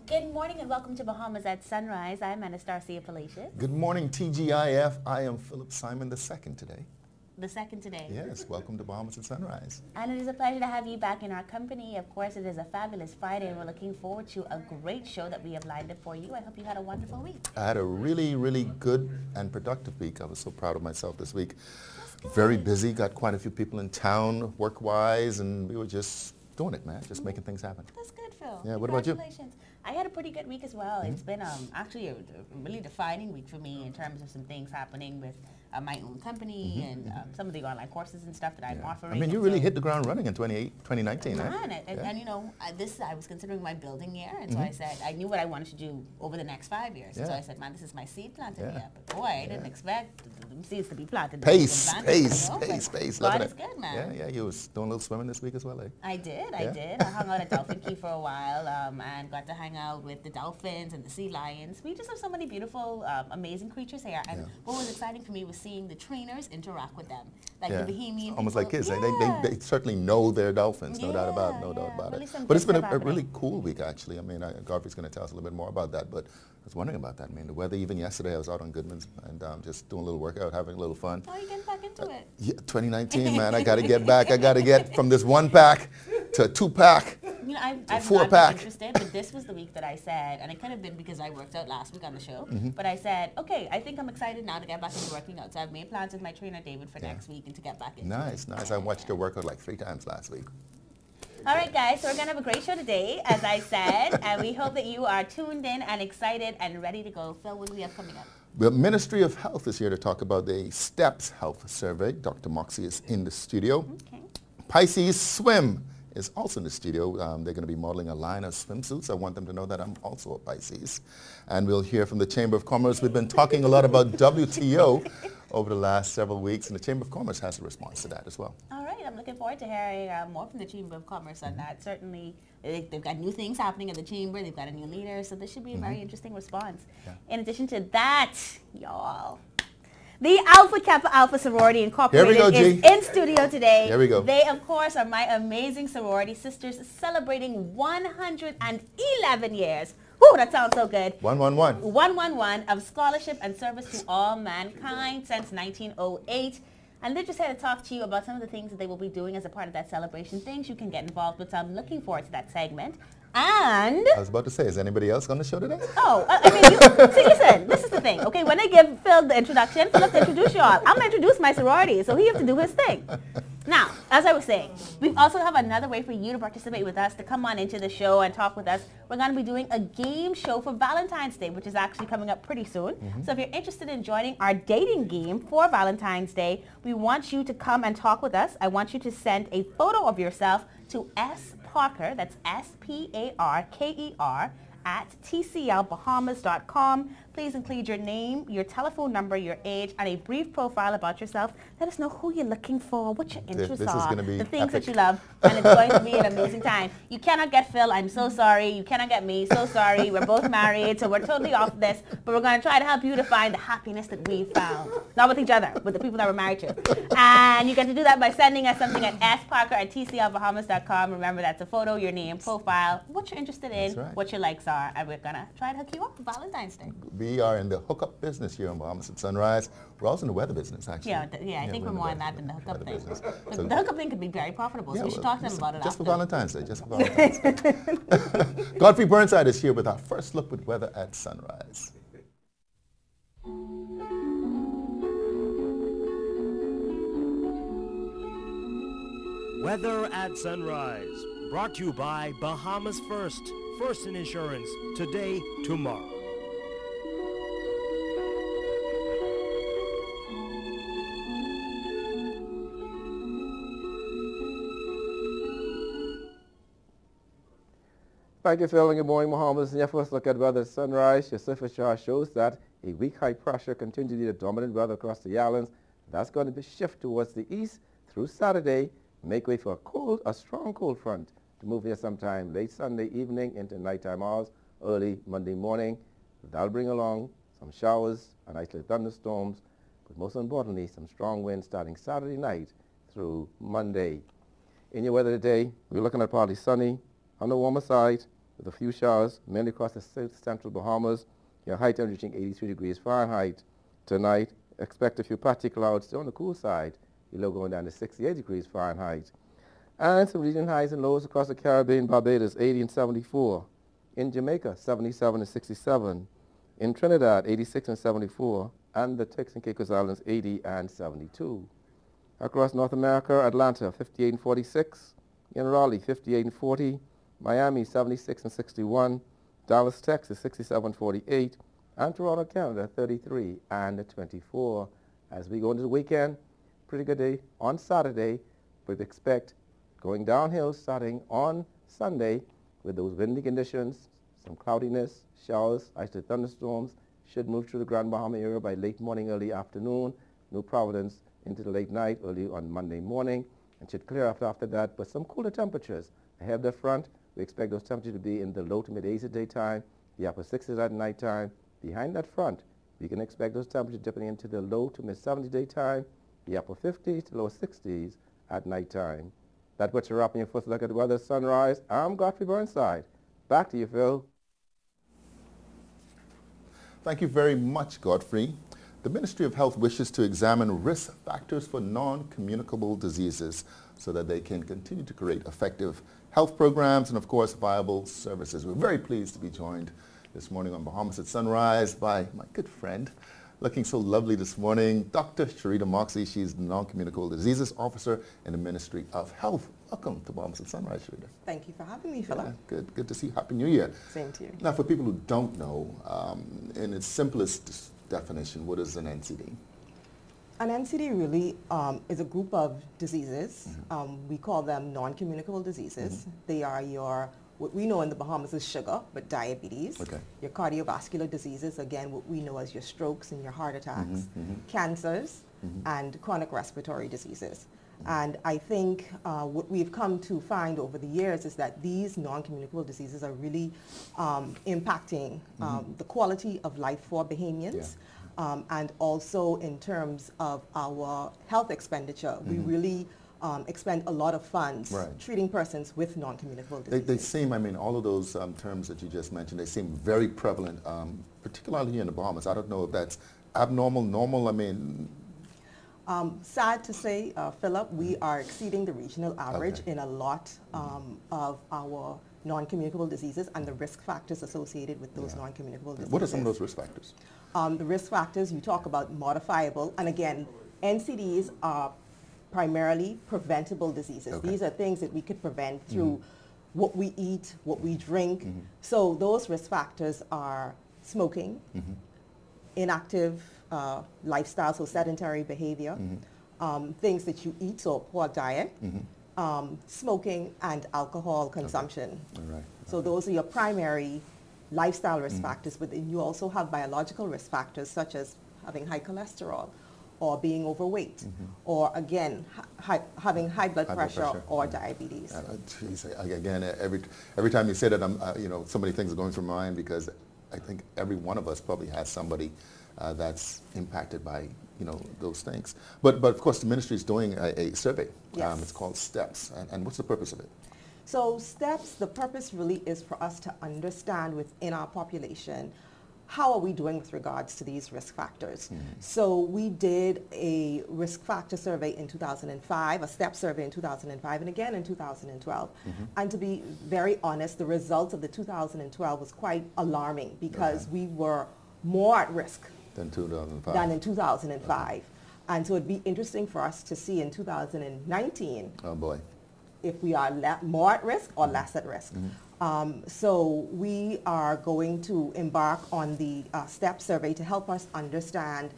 Good morning and welcome to Bahamas at Sunrise. I'm Anastasia Palacios. Good morning, TGIF. I am Philip Simon II today. The second today. Yes, welcome to Bahamas at Sunrise. And it is a pleasure to have you back in our company. Of course, it is a fabulous Friday and we're looking forward to a great show that we have lined up for you. I hope you had a wonderful week. I had a really, really good and productive week. I was so proud of myself this week. Very busy, got quite a few people in town work-wise, and we were just doing it, man, just making things happen. That's good, Phil. Yeah, what about you? Congratulations. I had a pretty good week as well. It's been actually a really defining week for me in terms of some things happening with my own company and some of the online courses and stuff that I'm offering. I mean, you really hit the ground running in 2019, man, right? And you know, I was considering my building year, and so I said, I knew what I wanted to do over the next 5 years. And so I said, man, this is my seed planting year. But boy, I didn't expect the seeds to be planted. Pace. God is good, man. Yeah, you was doing a little swimming this week as well, eh? I did. I hung out at Dolphin Key for a while and got to hang out with the dolphins and the sea lions. We just have so many beautiful, amazing creatures here. And what was exciting for me was seeing the trainers interact with them. Like the Bahamian almost people. like kids. They certainly know their dolphins, no doubt about it. Really, but it's been a really cool week, actually. I mean, Godfrey's going to tell us a little bit more about that, but I was wondering about that. I mean, the weather, even yesterday, I was out on Goodman's and just doing a little workout, having a little fun. Oh, you're getting back into it. Yeah, 2019, man. I got to get back. I got to get from this 1-pack to 2-pack. You know, I'm not interested, but this was the week that I said, and it could have been because I worked out last week on the show, but I said, okay, I think I'm excited now to get back into working out. So I've made plans with my trainer, David, for next week and to get back into it. Nice. I watched your workout like 3 times last week. All right, guys, so we're going to have a great show today, as I said, and we hope that you are tuned in and excited and ready to go. Phil, what do we have coming up? The Ministry of Health is here to talk about the STEPS Health Survey. Dr. Moxie is in the studio. Okay. Pisces Swim is also in the studio. They're going to be modeling a line of swimsuits. I want them to know that I'm also a Pisces. And we'll hear from the Chamber of Commerce. We've been talking a lot about WTO over the last several weeks, and the Chamber of Commerce has a response to that as well. All right, I'm looking forward to hearing more from the Chamber of Commerce on that. Certainly, they've got new things happening at the Chamber. They've got a new leader, so this should be a very interesting response. In addition to that, y'all, the Alpha Kappa Alpha Sorority Incorporated is in studio today. Here we go. They, of course, are my amazing sorority sisters celebrating 111 years. Whew, that sounds so good. 111. 111 of scholarship and service to all mankind since 1908. And they're just here to talk to you about some of the things that they will be doing as a part of that celebration, things you can get involved with. So I'm looking forward to that segment. And I was about to say, is anybody else on the show today? Oh, I mean, see, listen, this is the thing. Okay, when I give Phil the introduction, Phil has to introduce you all. I'm going to introduce my sorority, so he has to do his thing. Now, as I was saying, we also have another way for you to participate with us, to come on into the show and talk with us. We're going to be doing a game show for Valentine's Day, which is actually coming up pretty soon. So if you're interested in joining our dating game for Valentine's Day, we want you to come and talk with us. I want you to send a photo of yourself to Parker, that's SPARKER, at tclbahamas.com. Please include your name, your telephone number, your age, and a brief profile about yourself. Let us know who you're looking for, what your interests are, the things that you love, and it's going to be an amazing time. You cannot get Phil, I'm so sorry. You cannot get me, so sorry. We're both married, so we're totally off this, but we're going to try to help you to find the happiness that we found. Not with each other, with the people that we're married to. And you get to do that by sending us something at sparker@tclbahamas.com. Remember, that's a photo, your name, profile, what you're interested in, what your likes are, and we're going to try to hook you up for Valentine's Day. We are in the hookup business here in Bahamas at Sunrise. We're also in the weather business, actually. I think we're more in that than the hookup thing. So the hookup thing could be very profitable, so we should talk to them about it just after. For Valentine's Day, just for Valentine's Day. Godfrey Burnside is here with our first look with weather at sunrise. Weather at sunrise, brought to you by Bahamas First in Insurance, today, tomorrow. Thank you, Phil, and good morning, Bahamas. And your first look at weather at sunrise. Your surface chart shows that a weak high pressure continues to be the dominant weather across the islands. That's going to be shift towards the east through Saturday, make way for a strong cold front to move here sometime late Sunday evening into nighttime hours, early Monday morning. That'll bring along some showers and isolated thunderstorms, but most importantly, some strong winds starting Saturday night through Monday. In your weather today, we're looking at partly sunny, on the warmer side, with a few showers, mainly across the central Bahamas. Your high temperature reaching 83 degrees Fahrenheit. Tonight, expect a few patchy clouds on the cool side. Your low going down to 68 degrees Fahrenheit. And some region highs and lows across the Caribbean, Barbados, 80 and 74. In Jamaica, 77 and 67. In Trinidad, 86 and 74. And the Turks and Caicos Islands, 80 and 72. Across North America, Atlanta, 58 and 46. In Raleigh, 58 and 40. Miami, 76 and 61. Dallas, Texas, 67 and 48. And Toronto, Canada, 33 and 24. As we go into the weekend, pretty good day on Saturday, but expect going downhill starting on Sunday with those windy conditions, some cloudiness, showers, isolated thunderstorms, should move through the Grand Bahama area by late morning, early afternoon, New Providence into the late night, early on Monday morning, and should clear after that, but some cooler temperatures. Ahead of the front, we expect those temperatures to be in the low to mid 80s at daytime, the upper 60s at nighttime. Behind that front, we can expect those temperatures dipping into the low to mid 70s daytime, the upper 50s to lower 60s at nighttime. That's what you're wrapping your first look at the weather sunrise. I'm Godfrey Burnside. Back to you, Phil. Thank you very much, Godfrey. The Ministry of Health wishes to examine risk factors for non-communicable diseases so that they can continue to create effective health programs and, of course, viable services. We're very pleased to be joined this morning on Bahamas at Sunrise by my good friend, looking so lovely this morning, Dr. Sharita Moxley. She's the Non-Communicable Diseases Officer in the Ministry of Health. Welcome to Bahamas at Sunrise, Sharita. Thank you for having me, Philip. Yeah, good to see you. Happy New Year. Same to you. Now, for people who don't know, in its simplest definition, what is an NCD? An NCD really is a group of diseases. We call them non-communicable diseases. They are what we know in the Bahamas is sugar, but diabetes. Okay. Your cardiovascular diseases, again, what we know as your strokes and your heart attacks, cancers, and chronic respiratory diseases. And I think what we've come to find over the years is that these non-communicable diseases are really impacting the quality of life for Bahamians. And also in terms of our health expenditure, we really expend a lot of funds treating persons with non-communicable diseases. They seem, I mean, all of those terms that you just mentioned, they seem very prevalent, particularly here in the Bahamas. I don't know if that's abnormal, normal, I mean... sad to say, Philip, we are exceeding the regional average in a lot of our non-communicable diseases and the risk factors associated with those non-communicable diseases. What are some of those risk factors? The risk factors, you talk about modifiable, and again, NCDs are primarily preventable diseases. These are things that we could prevent through what we eat, what we drink. So those risk factors are smoking, inactive lifestyle, so sedentary behavior, things that you eat, so poor diet, smoking, and alcohol consumption. So those are your primary lifestyle risk factors, but then you also have biological risk factors such as having high cholesterol or being overweight or again having high blood pressure or diabetes. Geez, again, every time you say that, you know, so many things are going through my mind because I think every one of us probably has somebody that's impacted by, you know, those things. But of course the ministry is doing a survey. It's called STEPS. And what's the purpose of it? So STEPS, the purpose really is for us to understand within our population how are we doing with regards to these risk factors. So we did a risk factor survey in 2005, a STEP survey in 2005, and again in 2012. And to be very honest, the results of the 2012 was quite alarming because we were more at risk than 2005. Than in 2005. And so it'd be interesting for us to see in 2019 if we are more at risk or less at risk. So we are going to embark on the STEP survey to help us understand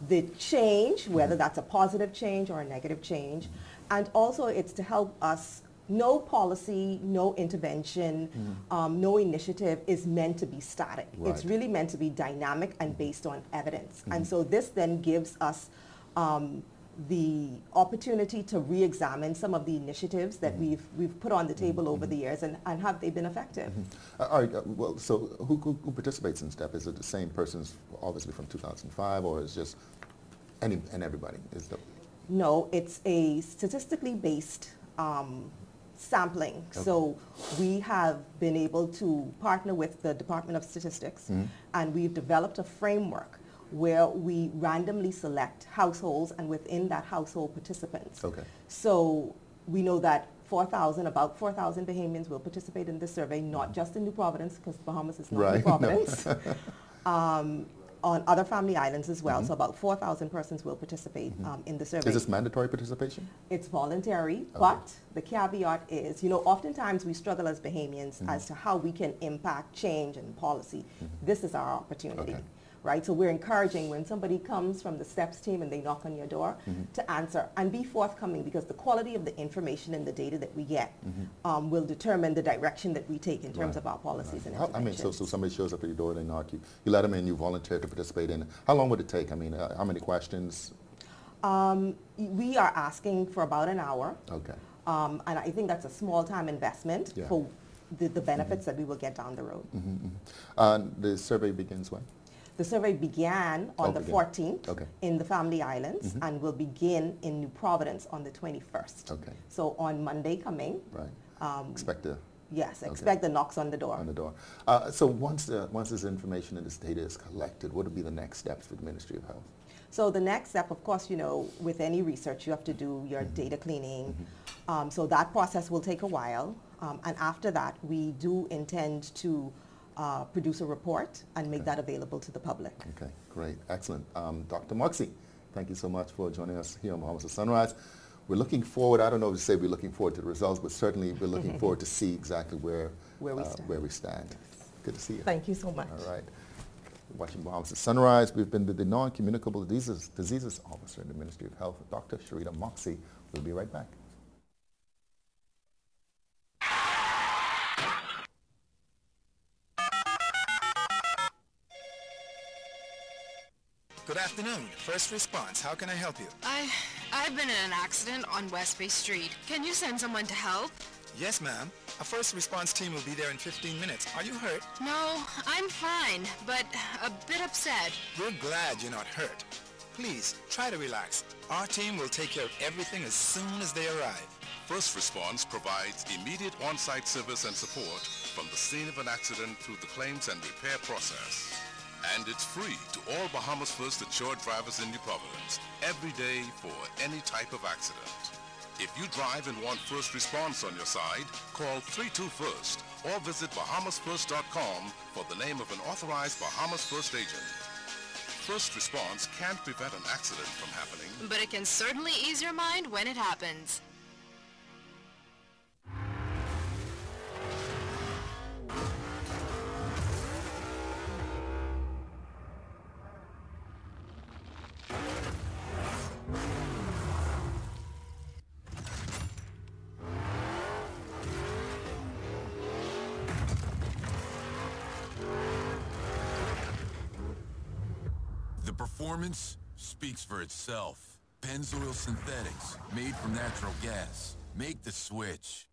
the change, whether that's a positive change or a negative change. And also it's to help us, no policy, no intervention, no initiative is meant to be static. It's really meant to be dynamic and based on evidence. And so this then gives us the opportunity to re-examine some of the initiatives that we've put on the table over the years and have they been effective. All right, well, so who participates in STEP? Is it the same persons obviously from 2005 or is just everybody? No, it's a statistically based sampling. Okay. So we have been able to partner with the Department of Statistics, and we've developed a framework where we randomly select households and within that household participants. Okay. So we know that about 4,000 Bahamians will participate in this survey, not just in New Providence, because Bahamas is not New Providence. No. On other family islands as well. So about 4,000 persons will participate in the survey. Is this mandatory participation? It's voluntary, but the caveat is, you know, oftentimes we struggle as Bahamians as to how we can impact change and policy. This is our opportunity. Okay. Right? So we're encouraging when somebody comes from the STEPS team and they knock on your door to answer and be forthcoming, because the quality of the information and the data that we get will determine the direction that we take in terms of our policies and interventions. I mean, so somebody shows up at your door, they knock you, you let them in, you volunteer to participate in. How long would it take? I mean, how many questions? We are asking for about an hour. Okay. And I think that's a small time investment for the benefits that we will get down the road. The survey begins when? The survey began on the 14th in the Family Islands and will begin in New Providence on the 21st. Okay. So on Monday coming. Right. Expect the... Yes, expect the knocks on the door. On the door. So once this information and this data is collected, what would be the next steps for the Ministry of Health? So the next step, of course, you know, with any research, you have to do your data cleaning. So that process will take a while. And after that, we do intend to produce a report and make that available to the public. Okay, great, excellent. Dr. Moxie, thank you so much for joining us here on Bahamas at Sunrise. We're looking forward, I don't know if to say we're looking forward to the results, but certainly we're looking forward to see exactly where we stand. Good to see you. Thank you so much. All right. Watching Bahamas at Sunrise, we've been with the Non-Communicable Diseases Officer in the Ministry of Health, Dr. Sharita Moxie. We'll be right back. Good afternoon. First response. How can I help you? I've been in an accident on West Bay Street. Can you send someone to help? Yes, ma'am. A first response team will be there in 15 minutes. Are you hurt? No, I'm fine, but a bit upset. We're glad you're not hurt. Please, try to relax. Our team will take care of everything as soon as they arrive. First Response provides immediate on-site service and support from the scene of an accident through the claims and repair process. And it's free to all Bahamas First insured drivers in New Providence, every day for any type of accident. If you drive and want First Response on your side, call 32-FIRST or visit bahamasfirst.com for the name of an authorized Bahamas First agent. First Response can't prevent an accident from happening, but it can certainly ease your mind when it happens. The performance speaks for itself. Pennzoil Synthetics, made from natural gas. Make the switch.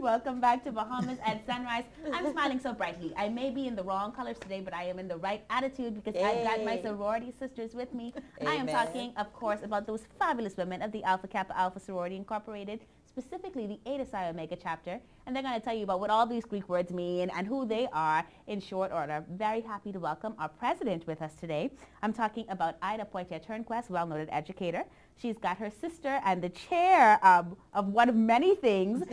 Welcome back to Bahamas at Sunrise. I'm smiling so brightly. I may be in the wrong colors today, but I am in the right attitude because I've got my sorority sisters with me. I am talking, of course, about those fabulous women of the Alpha Kappa Alpha Sorority Incorporated, specifically the Eta Psi Omega chapter, and they're going to tell you about what all these Greek words mean and who they are in short order. Very happy to welcome our president with us today. I'm talking about Ida Poitier-Turnquest, well-noted educator. She's got her sister and the chair of one of many things.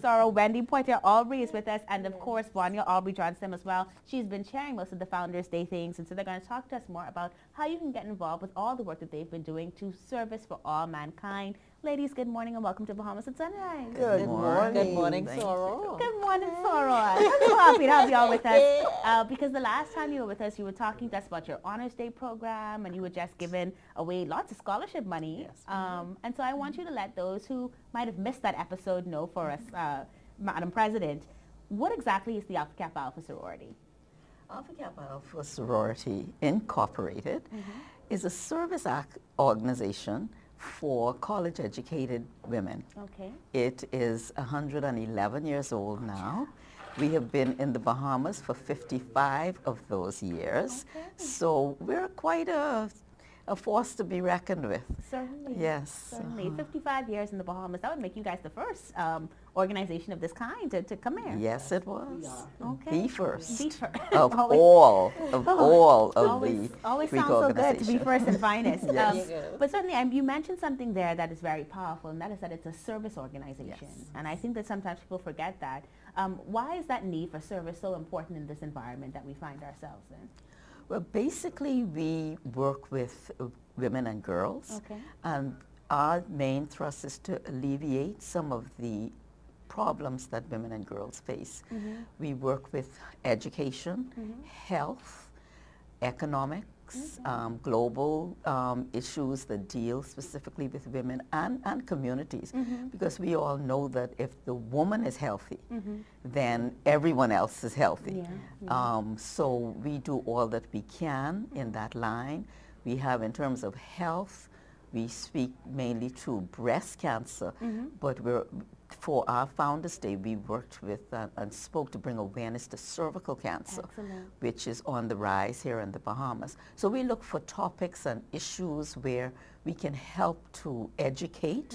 Sorrow Wendy Poitier-Aubrey is with us, and of course Vanya Aubrey-Johnson as well. She's been chairing most of the Founders Day things, and so they're going to talk to us more about how you can get involved with all the work that they've been doing to service for all mankind. Ladies, good morning and welcome to Bahamas at Sunrise. Good morning. Good morning, Sorrow. Good morning, Sorrow. I'm so happy to have you all with us because the last time you were with us, you were talking to us about your Honors Day program, and you were just giving away lots of scholarship money. Yes. And so I want you to let those who might have missed that episode know for us, Madam President, what exactly is the Alpha Kappa Alpha Sorority? Alpha Kappa Alpha Sorority Incorporated is a service organization for college-educated women. Okay. It is 111 years old now. We have been in the Bahamas for 55 of those years. Okay. So we're quite a force to be reckoned with. Certainly. Yes. Certainly. 55 years in the Bahamas. That would make you guys the first organization of this kind to come here. Yes, it was. Okay. The first. The first. Of all of always, the always Greek sounds so good to be first and finest. Yes. But certainly, you mentioned something there that is very powerful, and that is that it's a service organization. Yes. And I think that sometimes people forget that. Why is that need for service so important in this environment that we find ourselves in? Well, basically, we work with women and girls. Okay. And our main thrust is to alleviate some of the problems that women and girls face. Mm-hmm. We work with education, health, economics, global issues that deal specifically with women and communities, because we all know that if the woman is healthy, then everyone else is healthy. Yeah. So we do all that we can in that line. We have, in terms of health, we speak mainly to breast cancer, but for our Founders Day, we worked with and spoke to bring awareness to cervical cancer, which is on the rise here in the Bahamas. So we look for topics and issues where we can help to educate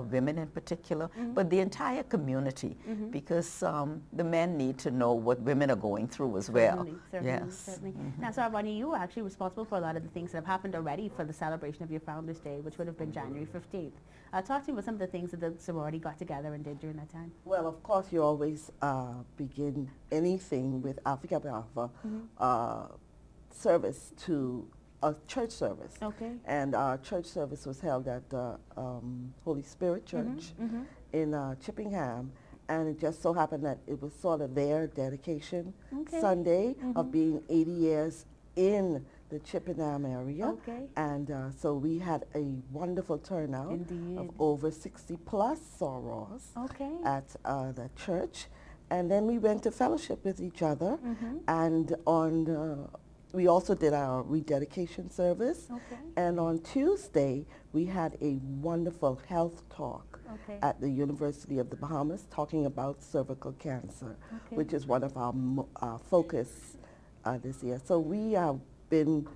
women in particular, but the entire community, because the men need to know what women are going through as well. Certainly. Now, so Ronnie, you were actually responsible for a lot of the things that have happened already for the celebration of your Founders Day, which would have been January 15th. Talk to me about some of the things that the sorority got together and did during that time. Well, of course, you always begin anything with Alpha Kappa Alpha service to a church service. Okay. And our church service was held at the Holy Spirit Church in Chippingham. And it just so happened that it was sort of their dedication Sunday of being 80 years in the Chippingham area. Okay. And so we had a wonderful turnout of over 60 plus sorors at the church. And then we went to fellowship with each other. And on we also did our rededication service. And on Tuesday, we had a wonderful health talk at the University of the Bahamas talking about cervical cancer, which is one of our focus this year. So we have been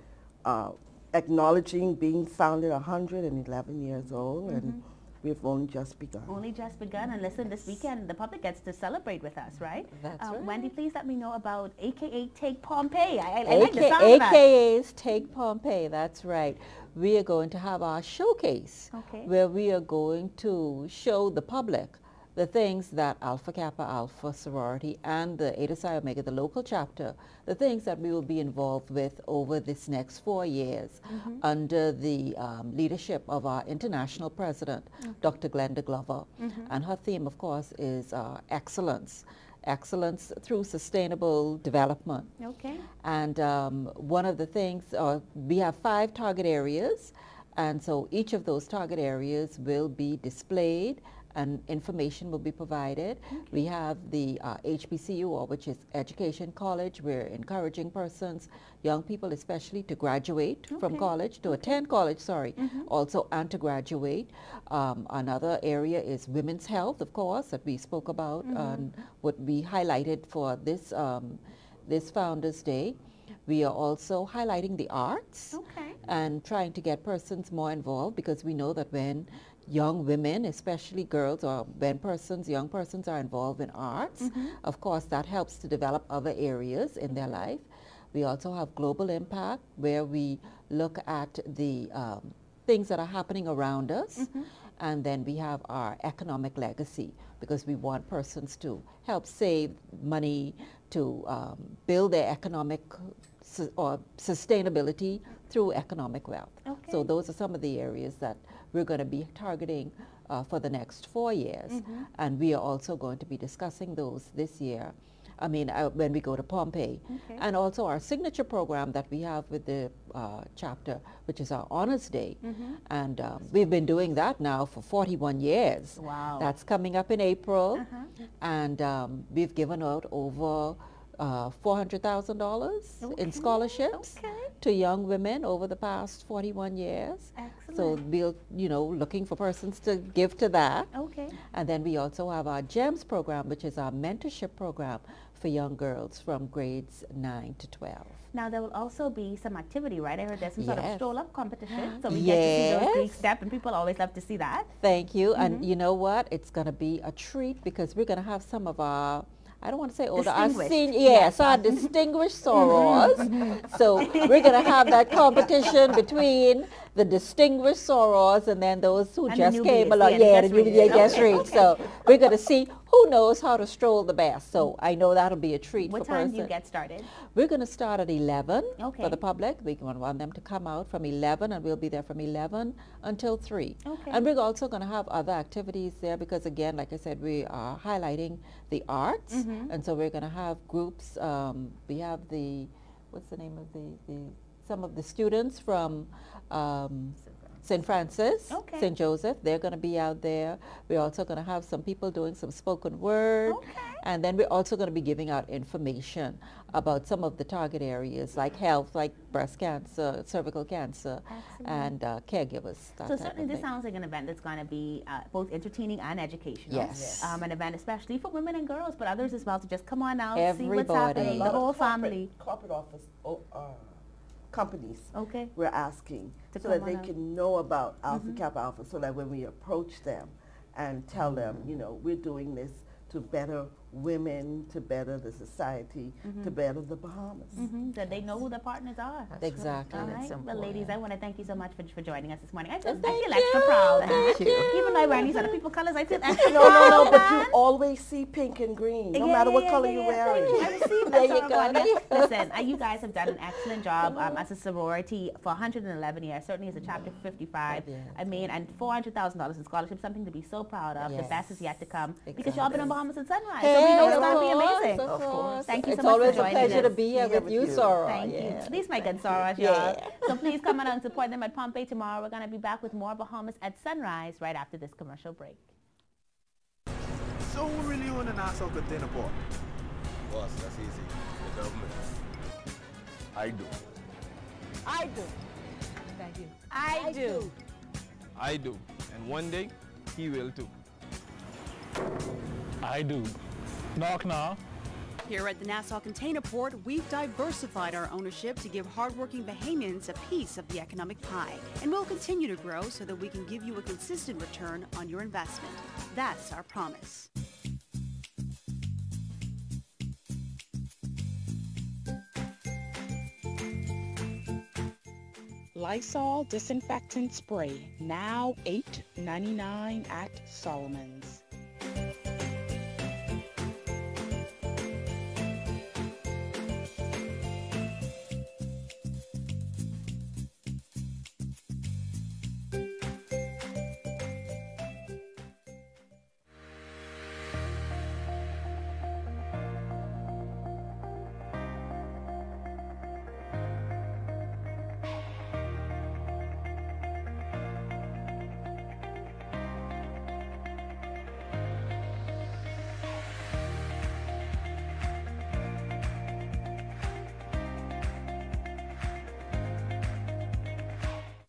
acknowledging being founded 111 years old, and we've only just begun. Only just begun, and listen, this weekend the public gets to celebrate with us, right? That's right. Wendy, please let me know about AKA Take Pompeii. I like the sound of that. AKA's Take Pompeii, that's right. We are going to have our showcase where we are going to show the public the things that Alpha Kappa Alpha sorority and the Eta Psi Omega, the local chapter, the things that we will be involved with over this next 4 years under the leadership of our international president, Dr. Glenda Glover. And her theme, of course, is excellence. Excellence through sustainable development. And one of the things, we have 5 target areas, and so each of those target areas will be displayed and information will be provided. We have the HBCU, which is Education College. We're encouraging persons, young people especially, to graduate from college, to attend college, also, and to graduate. Another area is women's health, of course, that we spoke about and what we highlighted for this, this Founders Day. We are also highlighting the arts and trying to get persons more involved, because we know that when young women, especially girls, or when young persons are involved in arts, of course that helps to develop other areas in their life. We also have global impact, where we look at the things that are happening around us. And then we have our economic legacy, because we want persons to help save money to build their economic or sustainability through economic wealth. So those are some of the areas that we're going to be targeting for the next 4 years. And we are also going to be discussing those this year, when we go to Pompeii. And also our signature program that we have with the chapter, which is our Honors Day. And we've been doing that now for 41 years. Wow. That's coming up in April. And we've given out over $400,000 in scholarships to young women over the past 41 years. Excellent. So we'll, you know, looking for persons to give to that. Okay. And then we also have our GEMS program, which is our mentorship program for young girls from grades 9 to 12. Now, there will also be some activity, right? I heard there's some Yes. sort of stroll-up competition, so we get to see those Greek step, and people always love to see that. Thank you. And you know what? It's going to be a treat because we're going to have some of our, I don't want to say older, our senior, yes, our distinguished sorors. So we're going to have that competition between the distinguished sorors and then those who just came along. Yeah, the newbie guest read. So we're going to see who knows how to stroll the best. So I know that'll be a treat for What time do you get started? We're going to start at 11 for the public. We want them to come out from 11, and we'll be there from 11 until 3. Okay. And we're also going to have other activities there because, again, like I said, we are highlighting the arts. And so we're going to have groups. We have the, what's the name of some of the students from St. Francis, St. Joseph, they're going to be out there. We're also going to have some people doing some spoken word. And then we're also going to be giving out information about some of the target areas like health, like breast cancer, cervical cancer, and caregivers. So certainly this sounds like an event that's going to be both entertaining and educational. Yes. An event especially for women and girls, but others as well, to just come on out, see Everybody. what's happening, the whole family. Corporate office companies Okay. we're asking To so come that they on out. can know about Alpha Kappa Alpha, so that when we approach them and tell them, you know, we're doing this to better women, to better the society, to better the Bahamas. That they know who the partners are. Exactly. All That's right. Well, ladies, I want to thank you so much for joining us this morning. I feel Thank extra you. proud. Thank you. Even though I wear these other people colors, I feel extra No, proud. no, no, but you always see pink and green, no matter what color you're wearing. I received There that you go. sort of Listen, you guys have done an excellent job as a sorority for 111 years, certainly as a chapter 55. I mean, and $400,000 in scholarships, something to be so proud of. The best is yet to come because y'all been on Bahamas and Sunrise, so we know it's going to be amazing. Of course. Thank you so It's much for always a joining pleasure us. to be here with you, Sora. Thank you. These my good Soras, y'all. So please come out and support them at Pompeii tomorrow. We're going to be back with more Bahamas at Sunrise right after this commercial break. So who really own an Nassau container port? Boss, that's easy. The government. I do. I do. Thank you. I do. I do. And one day, he will too. I do. Knock knock. Here at the Nassau Container Port, we've diversified our ownership to give hardworking Bahamians a piece of the economic pie. And we'll continue to grow so that we can give you a consistent return on your investment. That's our promise. Lysol Disinfectant Spray, now $8.99 at Solomon's.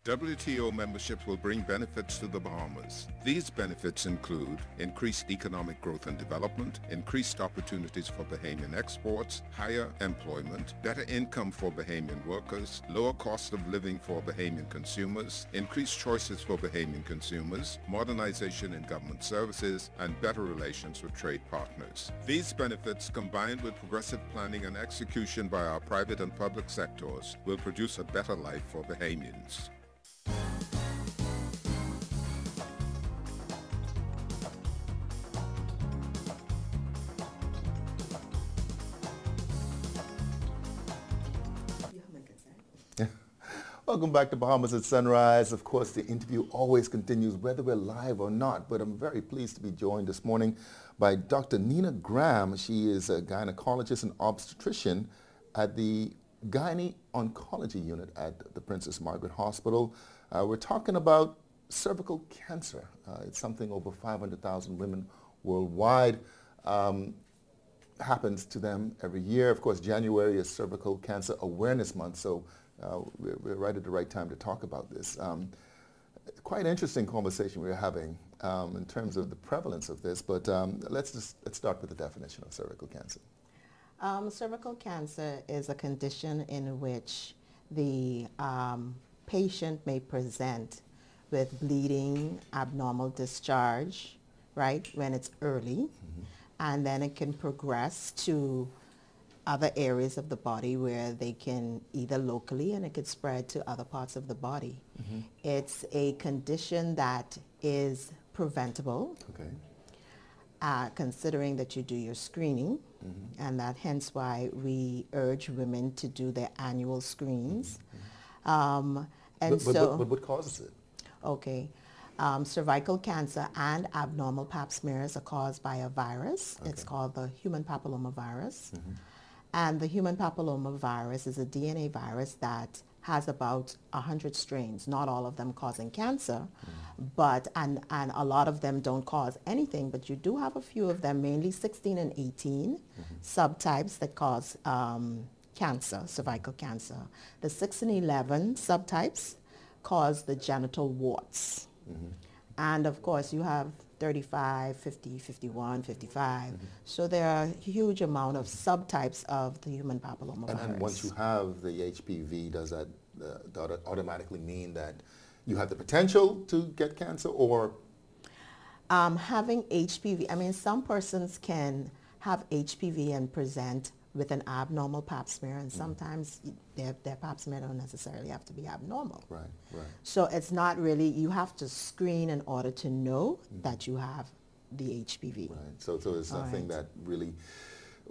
WTO membership will bring benefits to the Bahamas. These benefits include increased economic growth and development, increased opportunities for Bahamian exports, higher employment, better income for Bahamian workers, lower cost of living for Bahamian consumers, increased choices for Bahamian consumers, modernization in government services, and better relations with trade partners. These benefits, combined with progressive planning and execution by our private and public sectors, will produce a better life for Bahamians. Welcome back to Bahamas at Sunrise. Of course, the interview always continues whether we're live or not, but I'm very pleased to be joined this morning by Dr. Nina Graham. She is a gynecologist and obstetrician at the Gynae Oncology Unit at the Princess Margaret Hospital. We're talking about cervical cancer. It's something over 500,000 women worldwide happens to them every year. Of course, January is Cervical Cancer Awareness Month, so we're right at the right time to talk about this. Quite interesting conversation we're having in terms of the prevalence of this, but let's start with the definition of cervical cancer. Cervical cancer is a condition in which the patient may present with bleeding, abnormal discharge, right, when it's early, and then it can progress to other areas of the body where they can either locally, and it could spread to other parts of the body. It's a condition that is preventable, considering that you do your screening, and that hence why we urge women to do their annual screens. But what causes it? Okay. Cervical cancer and abnormal pap smears are caused by a virus. It's called the human papillomavirus. And the human papillomavirus is a DNA virus that has about 100 strains, not all of them causing cancer, but and a lot of them don't cause anything, but you do have a few of them, mainly 16 and 18 subtypes that cause cancer, cervical cancer. The 6 and 11 subtypes cause the genital warts. And of course you have 35, 50, 51, 55. So there are a huge amount of subtypes of the human papillomavirus. And once you have the HPV, does that automatically mean that you have the potential to get cancer, or? Having HPV, I mean, some persons can have HPV and present with an abnormal pap smear, and sometimes their pap smear don't necessarily have to be abnormal. Right. So it's not really, you have to screen in order to know that you have the HPV. Right. So it's nothing that really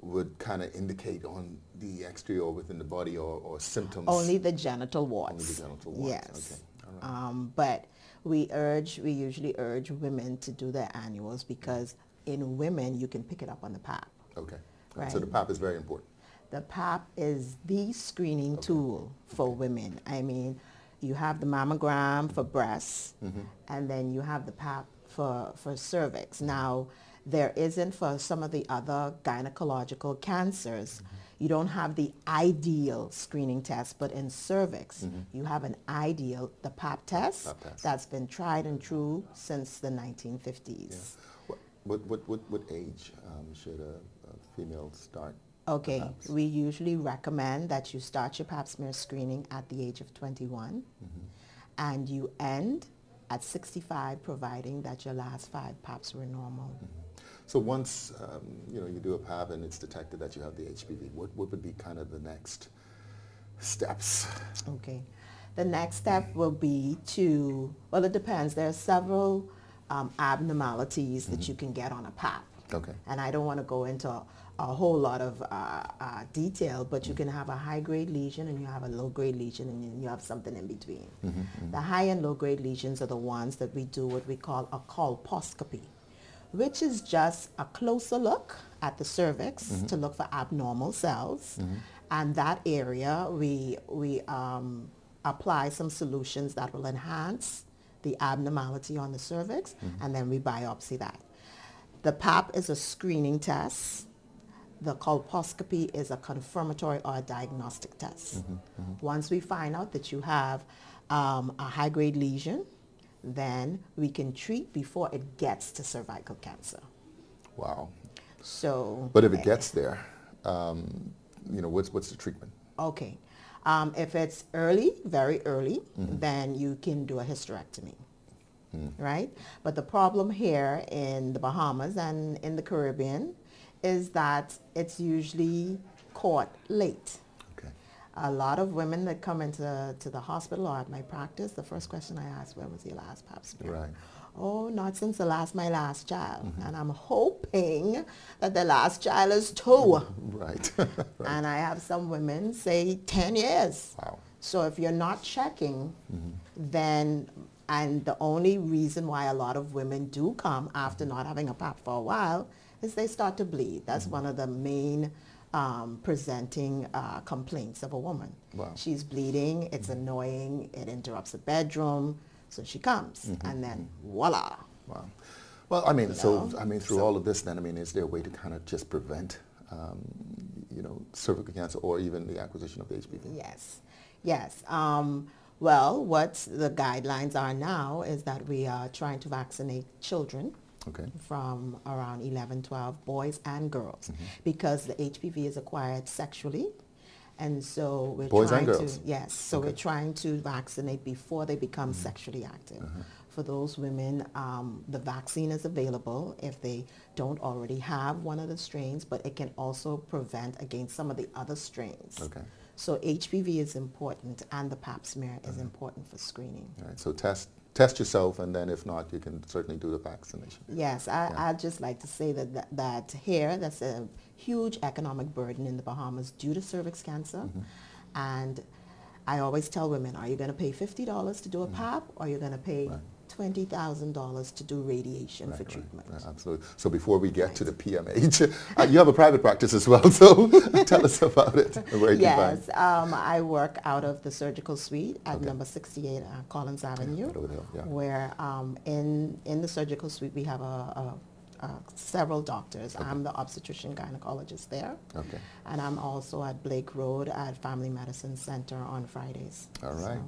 would kind of indicate on the exterior or within the body or symptoms? Only the genital warts. Only the genital warts. Yes. Okay. All right. But we usually urge women to do their annuals because in women you can pick it up on the pap. Okay. Right. So the pap is very important. The pap is the screening tool for women. I mean, you have the mammogram for breasts, and then you have the pap for cervix. Now, there isn't for some of the other gynecological cancers, you don't have the ideal screening test, but in cervix, you have an ideal, the pap test, that's been tried and true since the 1950s. Yeah. What age should a female start? Okay, we usually recommend that you start your pap smear screening at the age of 21, and you end at 65, providing that your last 5 paps were normal. So once you do a pap and it's detected that you have the HPV, what would be kind of the next steps? Okay, the next step will be to, well, it depends. There are several abnormalities that you can get on a pap. Okay. And I don't want to go into a whole lot of detail, but you can have a high-grade lesion and you have a low-grade lesion and you have something in between. The high and low-grade lesions are the ones that we do what we call a colposcopy, which is just a closer look at the cervix to look for abnormal cells. And that area, we apply some solutions that will enhance the abnormality on the cervix, and then we biopsy that. The pap is a screening test. The colposcopy is a confirmatory or a diagnostic test. Once we find out that you have a high-grade lesion, then we can treat before it gets to cervical cancer. Wow. So. But if it gets there, what's the treatment? Okay. If it's early, very early, then you can do a hysterectomy. Right? But the problem here in the Bahamas and in the Caribbean is that it's usually caught late. Okay. A lot of women that come into the hospital or at my practice, the first question I ask, when was your last pap smear? Right. Oh, not since my last child. And I'm hoping that the last child is 2. Right. And I have some women say 10 years. Wow. So if you're not checking, then, and the only reason why a lot of women do come after not having a pap for a while is they start to bleed. That's one of the main presenting complaints of a woman. Wow. She's bleeding, it's annoying, it interrupts the bedroom, so she comes, and then voila. Wow. Well, I mean, through all of this then, is there a way to kind of just prevent, cervical cancer or even the acquisition of the HPV? Yes. Yes. Well, what the guidelines are now is that we are trying to vaccinate children from around 11, 12, boys and girls, because the HPV is acquired sexually. And so we're boys trying and girls. to, yes, so we're trying to vaccinate before they become sexually active. For those women, the vaccine is available if they don't already have one of the strains, but it can also prevent against some of the other strains. So HPV is important, and the pap smear is important for screening. All right, so test yourself, and then if not, you can certainly do the vaccination. Yes, I'd just like to say that here, that's a huge economic burden in the Bahamas due to cervix cancer. And I always tell women, are you going to pay $50 to do a pap, or are you going to pay $20,000 to do radiation for treatment? Absolutely. So before we get to the PMH, you have a private practice as well, so tell us about it. Where you can find. I work out of the surgical suite at number 68 Collins Avenue, where in the surgical suite we have several doctors. I'm the obstetrician gynecologist there. And I'm also at Blake Road at Family Medicine Center on Fridays. All right.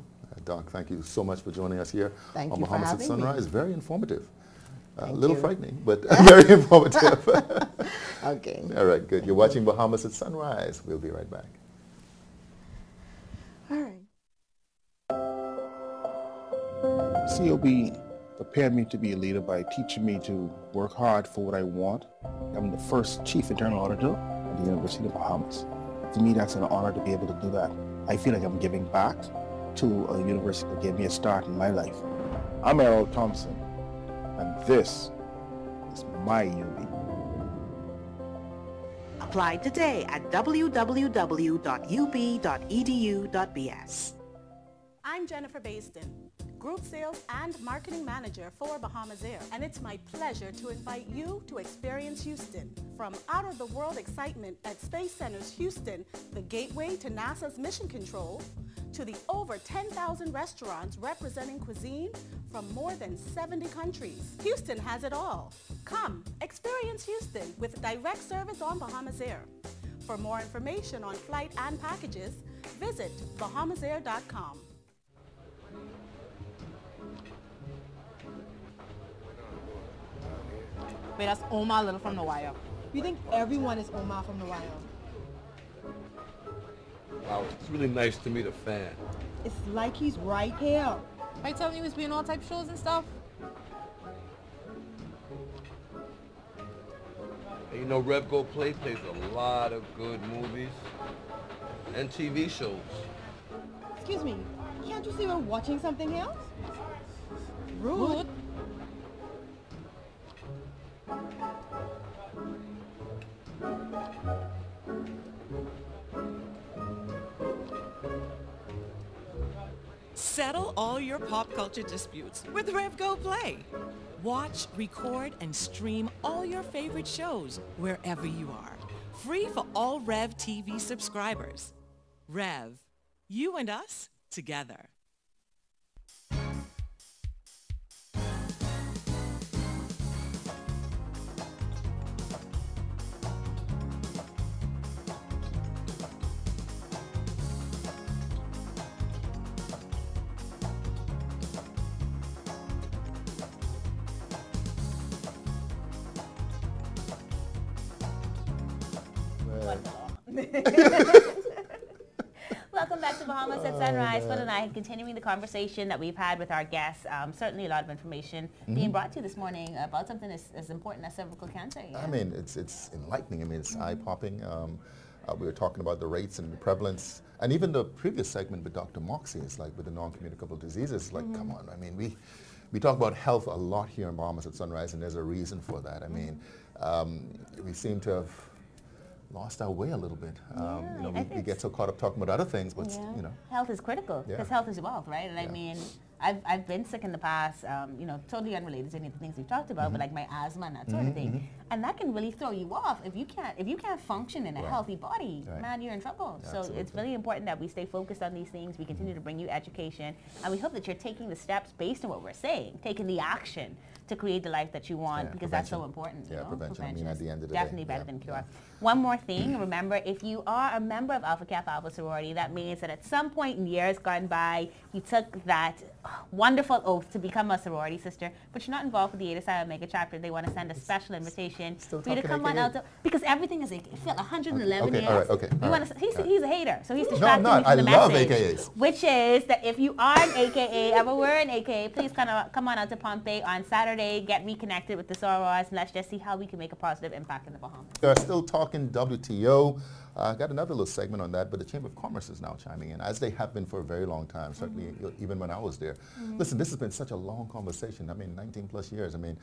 Doc, thank you so much for joining us here on you Bahamas at Sunrise. Me. Very informative. A little frightening, but very informative. All right, good. You're watching Bahamas at Sunrise. We'll be right back. All right. COB prepared me to be a leader by teaching me to work hard for what I want. I'm the first chief internal auditor at the University of the Bahamas. To me, that's an honor to be able to do that. I feel like I'm giving back to a university that gave me a start in my life. I'm Errol Thompson, and this is my UB. Apply today at www.ub.edu.bs. I'm Jennifer Basden, Group Sales and Marketing Manager for Bahamas Air, and it's my pleasure to invite you to experience Houston. From out-of-the-world excitement at Space Center's Houston, the gateway to NASA's Mission Control, to the over 10,000 restaurants representing cuisine from more than 70 countries. Houston has it all. Come, experience Houston with direct service on Bahamas Air. For more information on flight and packages, visit bahamasair.com. Wait, that's Omar Little from The Wire. You think everyone is Omar from The Wire? Wow, it's really nice to meet a fan. It's like he's right here. Are you telling you he's been on all type of shows and stuff? And you know, Rev Go Play plays a lot of good movies and TV shows. Excuse me, can't you see we're watching something else? Rude. Settle all your pop culture disputes with Rev Go Play. Watch, record, and stream all your favorite shows wherever you are. Free for all Rev TV subscribers. Rev, you and us together. Welcome back to Bahamas at Sunrise. Phil and I continuing the conversation that we've had with our guests. Certainly a lot of information being brought to you this morning about something as important as cervical cancer. Yeah. I mean, it's enlightening. I mean, it's eye-popping. We were talking about the rates and the prevalence. And even the previous segment with Dr. Moxie is like with the non-communicable diseases, like, come on. I mean, we talk about health a lot here in Bahamas at Sunrise, and there's a reason for that. I mean, we seem to have lost our way a little bit. You know, we get so caught up talking about other things, but you know, health is critical because health is wealth, right? And I mean, I've been sick in the past, you know, totally unrelated to any of the things we've talked about, but like my asthma and that sort of thing, and that can really throw you off if you can't function in a healthy body. Man, you're in trouble. So it's really important that we stay focused on these things. We continue to bring you education, and we hope that you're taking the steps based on what we're saying, taking the action to create the life that you want, because that's so important. Yeah, prevention. I mean, at the end of the definitely day. Better than cure. One more thing, remember, if you are a member of Alpha Kappa Alpha sorority, that means that at some point in years gone by, you took that wonderful oath to become a sorority sister, but you're not involved with the Eta Psi Omega chapter. They want to send a special invitation for you to come on out, because everything is AKA. 111 years. All right, okay. He's a hater, so he's distracting no, I'm not. me from the I love message, AKAs. which is that if you are an AKA, ever were an AKA, please come on out to Pompeii on Saturday, get reconnected with the sorors, and let's just see how we can make a positive impact in the Bahamas. They're still talking WTO. Got another little segment on that, but the Chamber of Commerce is now chiming in, as they have been for a very long time, certainly even when I was there. Listen, this has been such a long conversation. I mean, 19 plus years. I mean,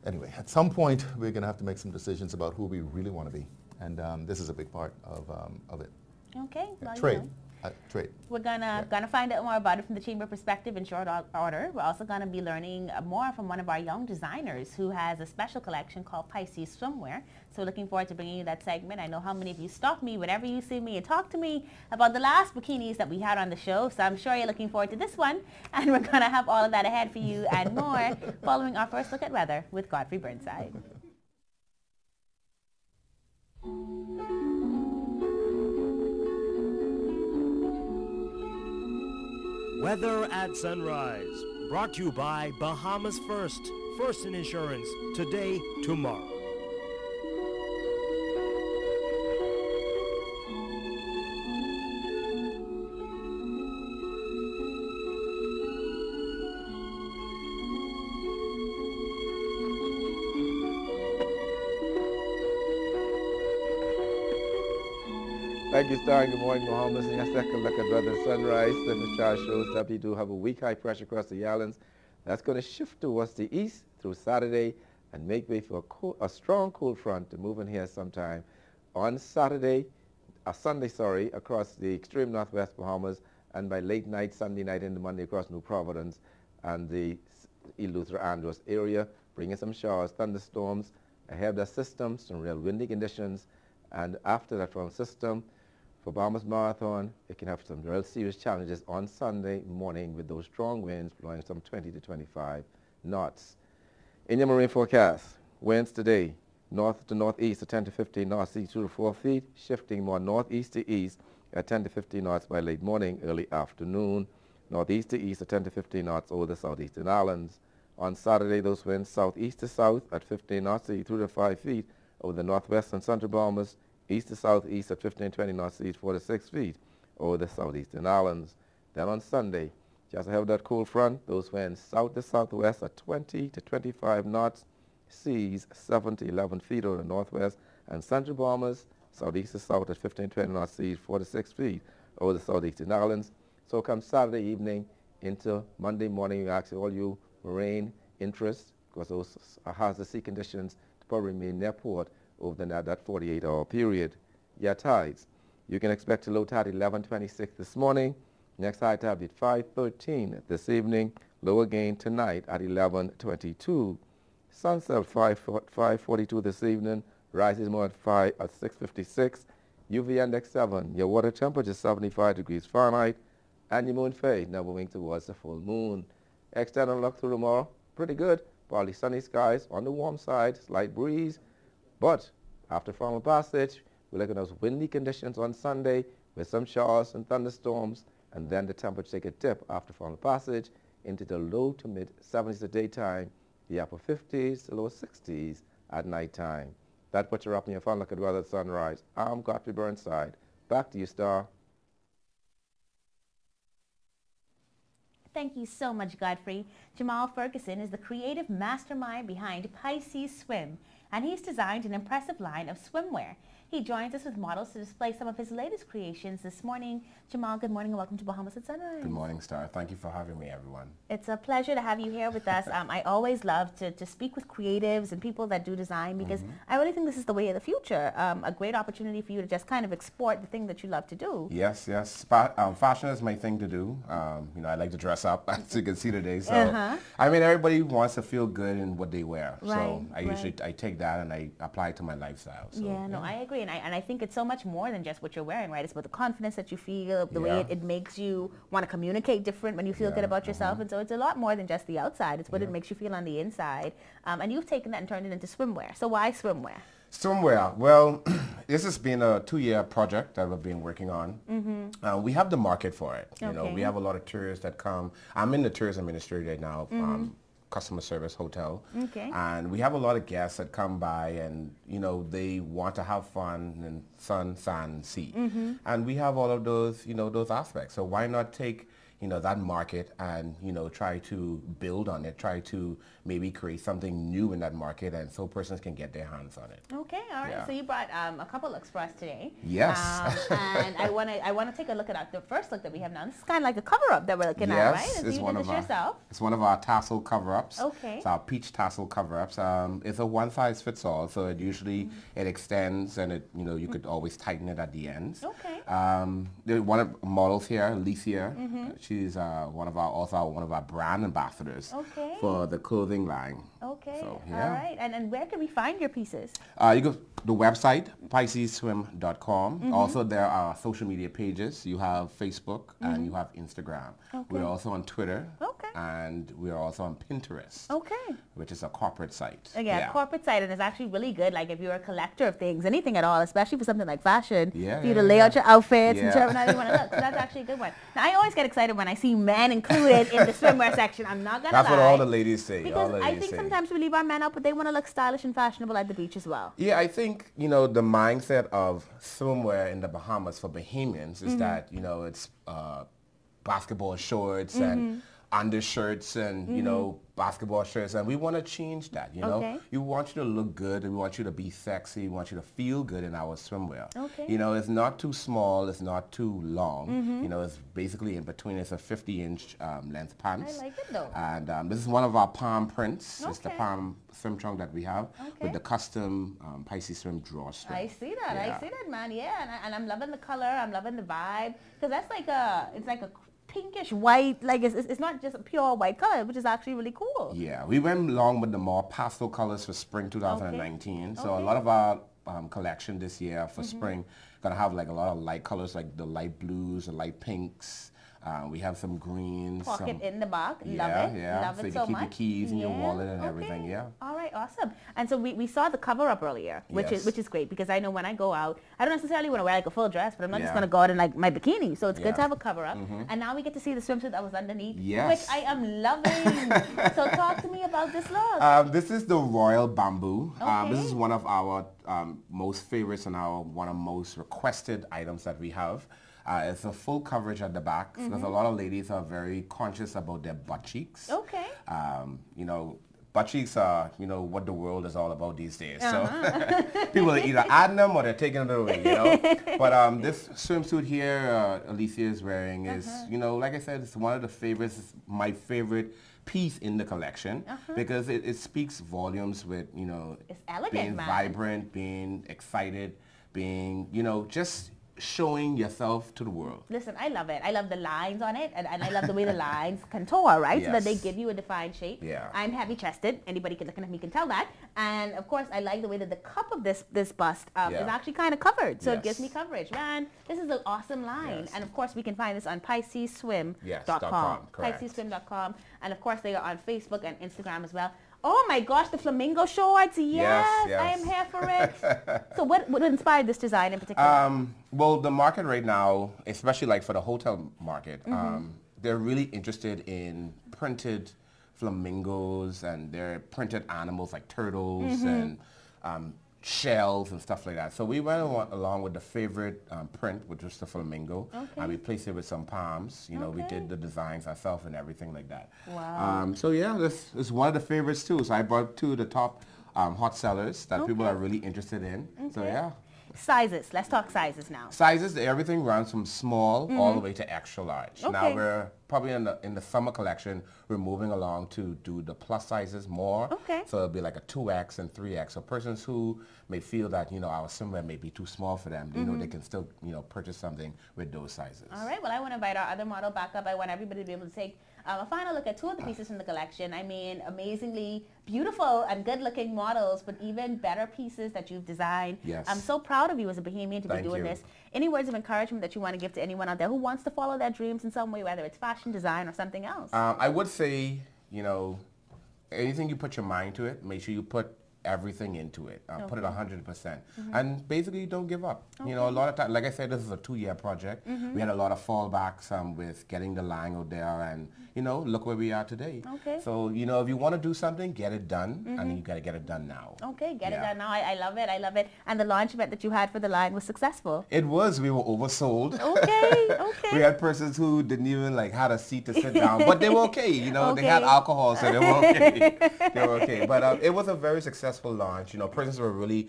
anyway, at some point, we're going to have to make some decisions about who we really want to be. And this is a big part of it. Okay. Well, trade. Trade. We're gonna find out more about it from the Chamber perspective in short order. We're also gonna be learning more from one of our young designers who has a special collection called Pisces Swimwear. So looking forward to bringing you that segment. I know how many of you stalk me whenever you see me and talk to me about the last bikinis that we had on the show. So I'm sure you're looking forward to this one. And we're gonna have all of that ahead for you and more following our first look at weather with Godfrey Burnside. Weather at sunrise, brought to you by Bahamas First in Insurance, today, tomorrow. Thank you, Star, and good morning, Bahamas. In your second look at weather sunrise, surface chart shows that we do have a weak high pressure across the islands. That's going to shift towards the east through Saturday and make way for a strong cool front to move in here sometime on Sunday, across the extreme northwest Bahamas, and by late night, Sunday night into Monday across New Providence and the Eleuthera-Andros area, bringing some showers, thunderstorms ahead of the system, some real windy conditions, and after that from system, for Bahamas Marathon, it can have some real serious challenges on Sunday morning with those strong winds blowing some 20 to 25 knots. In your marine forecast, winds today, north to northeast at 10 to 15 knots, sea 2 to 4 feet, shifting more northeast to east at 10 to 15 knots by late morning, early afternoon, northeast to east at 10 to 15 knots over the southeastern islands. On Saturday, those winds southeast to south at 15 knots, sea 2 to 5 feet over the northwest and central Bahamas, east to southeast at 15 to 20 knots, sea 4 to 6 feet over the southeastern islands. Then on Sunday, just ahead of that cool front, those winds south to southwest at 20 to 25 knots, seas 7 to 11 feet over the northwest and central Bahamas, southeast to south at 15 to 20 knots, seas 4 to 6 feet over the southeastern islands. So come Saturday evening into Monday morning, we ask all you marine interests, because those are hazardous sea conditions, to probably remain near port over that 48-hour period. Your tides, you can expect a low tide at 11:26 this morning. Next high tide at 5:13 this evening. Low again tonight at 11:22. Sunset at 5:42 this evening. Rises more at 6:56. UV index 7. Your water temperature 75 degrees Fahrenheit. And your moon phase now moving towards the full moon. External look through tomorrow, pretty good. Partly sunny skies on the warm side, slight breeze. But after final passage, we're looking at those windy conditions on Sunday with some showers and thunderstorms, and then the temperature take a dip after final passage into the low to mid 70s at daytime, the upper 50s to lower 60s at nighttime. That puts you up in your final look at weather at sunrise. I'm Godfrey Burnside. Back to you, Star. Thank you so much, Godfrey. Jamal Ferguson is the creative mastermind behind Pisces Swim, and he's designed an impressive line of swimwear. He joins us with models to display some of his latest creations this morning. Jamal, good morning and welcome to Bahamas at Sunrise. Good morning, Star. Thank you for having me, everyone. It's a pleasure to have you here with us. I always love to speak with creatives and people that do design, because I really think this is the way of the future. A great opportunity for you to just kind of export the thing that you love to do. Yes, yes. Fashion is my thing to do. You know, I like to dress up, as you can see today. So, I mean, everybody wants to feel good in what they wear. Right, so I usually take that and I apply it to my lifestyle. So, yeah, no, I agree. And I think it's so much more than just what you're wearing, right? It's about the confidence that you feel, the way it makes you want to communicate different when you feel good about yourself. And so it's a lot more than just the outside. It's what it makes you feel on the inside. And you've taken that and turned it into swimwear. So why swimwear? Swimwear. Well, this has been a 2-year project that we've been working on. We have the market for it. You know, we have a lot of tourists that come. I'm in the tourism industry right now, customer service, hotel. And we have a lot of guests that come by and, you know, they want to have fun and sun, sand, sea. And we have all of those, you know, those aspects. So why not take, you know, that market and, you know, try to build on it, try to maybe create something new in that market and so persons can get their hands on it. Okay, all right. So you brought a couple looks for us today. Yes. And I want to take a look at the first look that we have now. This is kind of like a cover-up that we're looking at, right? Yes, it's one of our tassel cover-ups. Okay. It's our peach tassel cover-ups. It's a one-size-fits-all, so it usually it extends and it, you know, you could always tighten it at the ends. Okay. There's one of the models here, Alicia. She's one of our brand ambassadors for the clothing line. Okay. So, all right. And where can we find your pieces? You go to the website, piscesswim.com. Also, there are social media pages. You have Facebook and you have Instagram. We're also on Twitter. And we're also on Pinterest. Which is a corporate site. Corporate site, and it's actually really good. Like if you're a collector of things, anything at all, especially for something like fashion, for you to lay out your outfits and determine how you want to look. So that's actually a good one. Now I always get excited when I see men included in the swimwear section. I'm not gonna lie. That's what all the ladies say. Because I think sometimes we leave our men out, but they want to look stylish and fashionable at the beach as well. Yeah, I think, you know, the mindset of swimwear in the Bahamas for Bahamians is that, you know, it's basketball shorts and undershirts and, you know, basketball shirts, and we want to change that, you know. We want you to look good and we want you to be sexy. We want you to feel good in our swimwear. You know, it's not too small, it's not too long. You know, it's basically in between. It's a 50-inch length pants. I like it though. And this is one of our palm prints. It's the palm swim trunk that we have with the custom Pisces Swim drawstring. I see that. I see that, man. Yeah, and I'm loving the color. I'm loving the vibe, because that's like it's like a pinkish white, like it's not just a pure white color, which is actually really cool. Yeah, we went along with the more pastel colors for spring 2019. So a lot of our collection this year for spring gonna have like a lot of light colors, like the light blues, the light pinks. We have some greens. Pocket in the back. Love it. Love so it you so can keep much. your keys in your wallet and everything. All right, awesome. And so we saw the cover up earlier, which is great, because I know when I go out, I don't necessarily want to wear like a full dress, but I'm not just going to go out in like my bikini. So it's good to have a cover up. And now we get to see the swimsuit that was underneath, which I am loving. So talk to me about this look. This is the Royal Bamboo. This is one of our most favorites and one of most requested items that we have. It's a full coverage at the back, because a lot of ladies are very conscious about their butt cheeks. You know, butt cheeks are, you know, what the world is all about these days. So people are either adding them or they're taking it away, you know. But this swimsuit here Alicia is wearing is, you know, like I said, it's one of the favorites. It's my favorite piece in the collection because it speaks volumes with, you know, it's elegant, being vibrant, being excited, being, you know, just showing yourself to the world. Listen, I love it. I love the lines on it, and I love the way the lines contour, right? So that they give you a defined shape. I'm heavy-chested. Anybody looking at me can tell that. And of course, I like the way that the cup of this bust is actually kind of covered. So it gives me coverage. Man, this is an awesome line. And of course, we can find this on piscesswim.com. piscesswim.com. And of course, they are on Facebook and Instagram as well. Oh my gosh, the flamingo shorts. Yes, I am here for it. So what inspired this design in particular? Well, the market right now, especially like for the hotel market, they're really interested in printed flamingos, and they're printed animals like turtles and shells and stuff like that. So we went along with the favorite print, which was the flamingo, and we placed it with some palms. You know, we did the designs ourselves and everything like that. Wow. So yeah, this is one of the favorites too. So I brought two of the top hot sellers that people are really interested in. So yeah. Sizes. Let's talk sizes now. Sizes, everything runs from small all the way to extra large. Now we're probably in the summer collection, we're moving along to do the plus sizes more. So it'll be like a 2X and 3X. So persons who may feel that, you know, our swimwear may be too small for them, you know, they can still, you know, purchase something with those sizes. All right. Well, I want to invite our other model back up. I want everybody to be able to take A final look at two of the pieces from the collection. I mean, amazingly beautiful and good-looking models, but even better pieces that you've designed. Yes. I'm so proud of you as a Bahamian to be doing this. Any words of encouragement that you want to give to anyone out there who wants to follow their dreams in some way, whether it's fashion, design, or something else? I would say, you know, anything you put your mind to it, make sure you put everything into it. Put it 100%. And basically don't give up. You know, a lot of time, like I said, this is a 2-year project. We had a lot of fallbacks with getting the line out there, and, you know, look where we are today. So, you know, if you want to do something, get it done, and you got to get it done now. Get it done now. I love it. I love it. And the launch event that you had for the line was successful. It was. We were oversold. We had persons who didn't even had a seat to sit down, but they were okay. You know, they had alcohol, so they were okay. They were okay. But it was a very successful launch. You know, persons were really,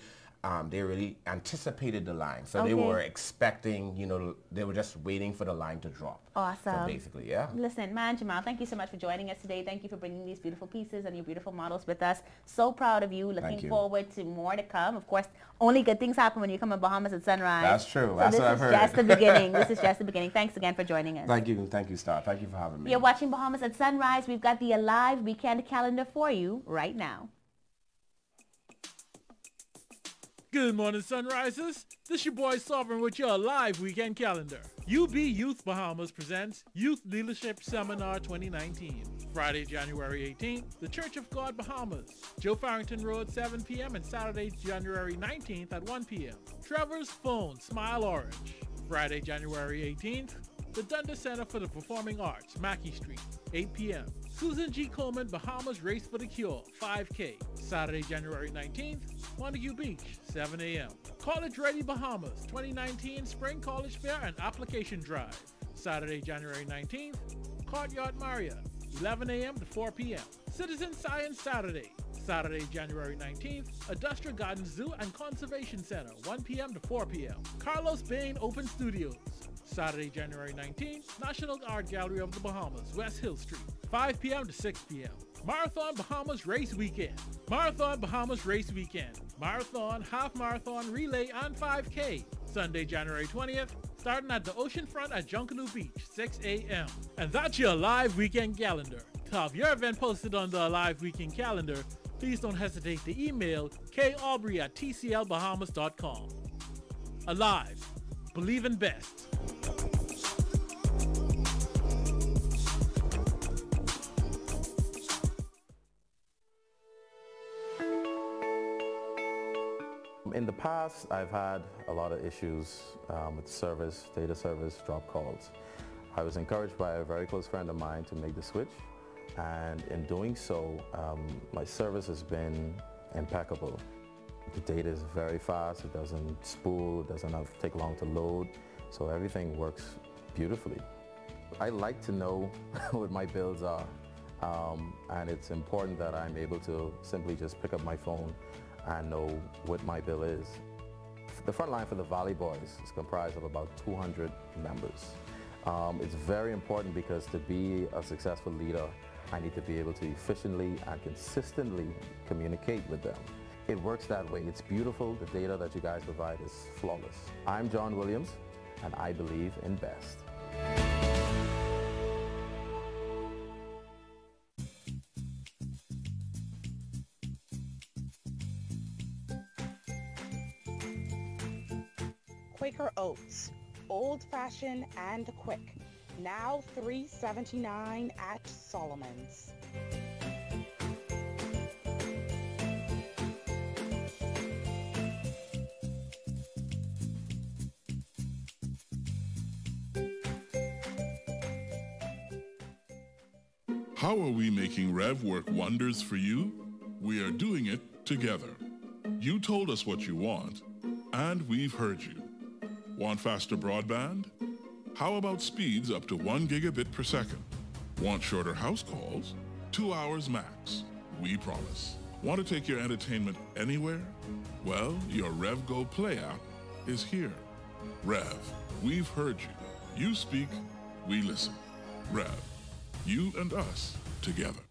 they really anticipated the line. So they were expecting, you know, they were just waiting for the line to drop. Awesome. So basically, yeah. Listen, man, Jamal, thank you so much for joining us today. Thank you for bringing these beautiful pieces and your beautiful models with us. So proud of you. Looking forward to more to come. Of course, only good things happen when you come to Bahamas at sunrise. That's true. So That's what I've heard. This is just the beginning. This is just the beginning. Thanks again for joining us. Thank you. Thank you, Star. Thank you for having me. You're watching Bahamas at Sunrise. We've got the Alive Weekend calendar for you right now. Good morning, Sunrisers. This your boy Sovereign with your live weekend calendar. UB Youth Bahamas presents Youth Leadership Seminar 2019. Friday, January 18th, the Church of God, Bahamas. Joe Farrington Road, 7 p.m. and Saturday, January 19th at 1 p.m. Trevor's Phone, Smile Orange. Friday, January 18th, the Dundas Center for the Performing Arts, Mackey Street, 8 p.m. Susan G. Coleman, Bahamas Race for the Cure, 5K. Saturday, January 19th, Montague Beach, 7 a.m. College Ready Bahamas 2019 Spring College Fair and Application Drive. Saturday, January 19th, Courtyard Marriott, 11 a.m. to 4 p.m. Citizen Science Saturday. Saturday, January 19th, Industrial Garden Zoo and Conservation Center, 1 p.m. to 4 p.m. Carlos Bain Open Studios. Saturday, January 19th, National Art Gallery of the Bahamas, West Hill Street, 5 p.m. to 6 p.m. Marathon Bahamas Race Weekend. Marathon Bahamas Race Weekend. Marathon, half marathon, relay, and 5K. Sunday, January 20th, starting at the oceanfront at Junkanoo Beach, 6 a.m. And that's your live weekend calendar. To have your event posted on the live weekend calendar, please don't hesitate to email kaubrey@tclbahamas.com. Alive. Believe in best. In the past, I've had a lot of issues with service, data service, drop calls. I was encouraged by a very close friend of mine to make the switch, and in doing so, my service has been impeccable. The data is very fast, it doesn't spool, it doesn't take long to load, so everything works beautifully. I like to know what my bills are, and it's important that I'm able to simply just pick up my phone and know what my bill is. The front line for the Valley Boys is comprised of about 200 members. It's very important because to be a successful leader, I need to be able to efficiently and consistently communicate with them. It works that way. It's beautiful. The data that you guys provide is flawless. I'm John Williams, and I believe in best. Quaker Oats, old-fashioned and quick. Now $3.79 at Solomon's. How are we making Rev work wonders for you? We are doing it together. You told us what you want, and we've heard you. Want faster broadband? How about speeds up to 1 gigabit per second? Want shorter house calls? 2 hours max. We promise. Want to take your entertainment anywhere? Well, your Rev Go Play app is here. Rev, we've heard you. You speak, we listen. Rev, you and us together.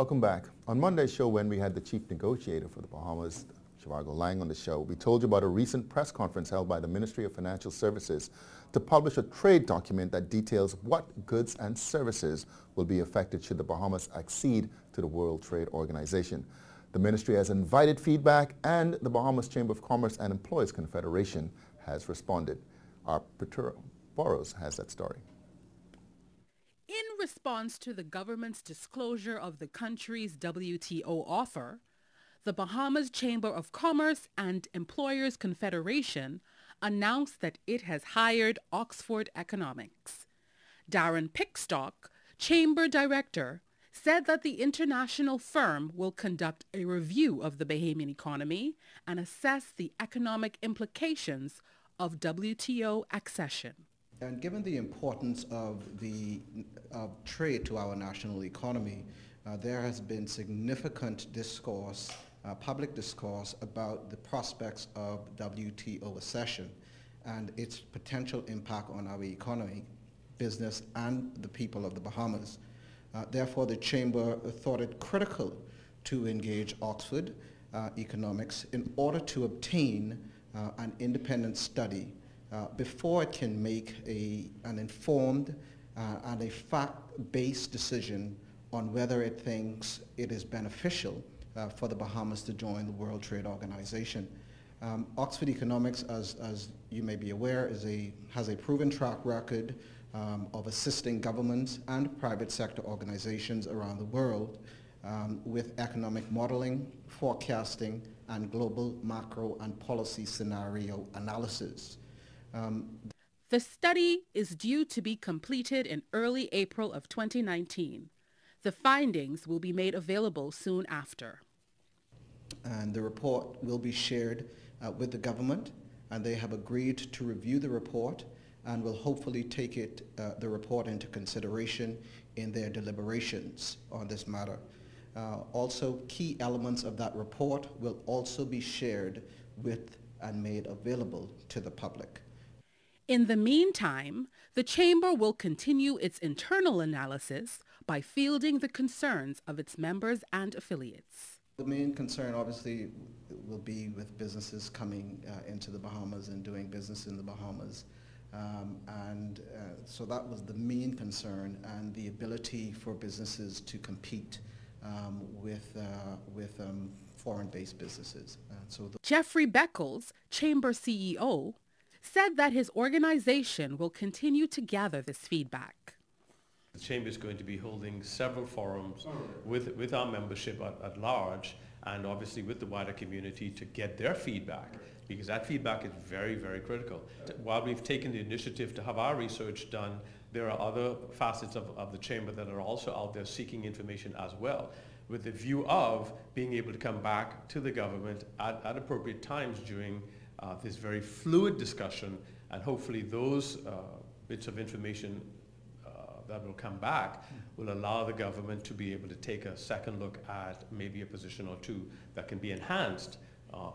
Welcome back. On Monday's show, when we had the chief negotiator for the Bahamas, Zhivago Lang, on the show, we told you about a recent press conference held by the Ministry of Financial Services to publish a trade document that details what goods and services will be affected should the Bahamas accede to the World Trade Organization. The ministry has invited feedback, and the Bahamas Chamber of Commerce and Employers Confederation has responded. Our Petura Boros has that story. In response to the government's disclosure of the country's WTO offer, the Bahamas Chamber of Commerce and Employers Confederation announced that it has hired Oxford Economics. Darren Pickstock, Chamber Director, said that the international firm will conduct a review of the Bahamian economy and assess the economic implications of WTO accession. And given the importance of the trade to our national economy, there has been significant discourse, public discourse about the prospects of WTO accession and its potential impact on our economy, business, and the people of the Bahamas. Therefore, the Chamber thought it critical to engage Oxford Economics in order to obtain an independent study before it can make an informed and a fact-based decision on whether it thinks it is beneficial for the Bahamas to join the World Trade Organization. Oxford Economics, as you may be aware, has a proven track record of assisting governments and private sector organizations around the world with economic modeling, forecasting, and global macro and policy scenario analysis. The study is due to be completed in early April of 2019. The findings will be made available soon after. And the report will be shared with the government, and they have agreed to review the report and will hopefully take the report into consideration in their deliberations on this matter. Also, key elements of that report will also be shared with and made available to the public. In the meantime, the Chamber will continue its internal analysis by fielding the concerns of its members and affiliates. The main concern, obviously, will be with businesses coming into the Bahamas and doing business in the Bahamas. So that was the main concern, and the ability for businesses to compete with foreign-based businesses. Jeffrey Beckles, Chamber CEO, said that his organization will continue to gather this feedback. The Chamber is going to be holding several forums with our membership at large, and obviously with the wider community, to get their feedback, because that feedback is very, very critical. While we've taken the initiative to have our research done, there are other facets of the Chamber that are also out there seeking information as well, with the view of being able to come back to the government at appropriate times during this very fluid discussion, and hopefully those bits of information that will come back will allow the government to be able to take a second look at maybe a position or two that can be enhanced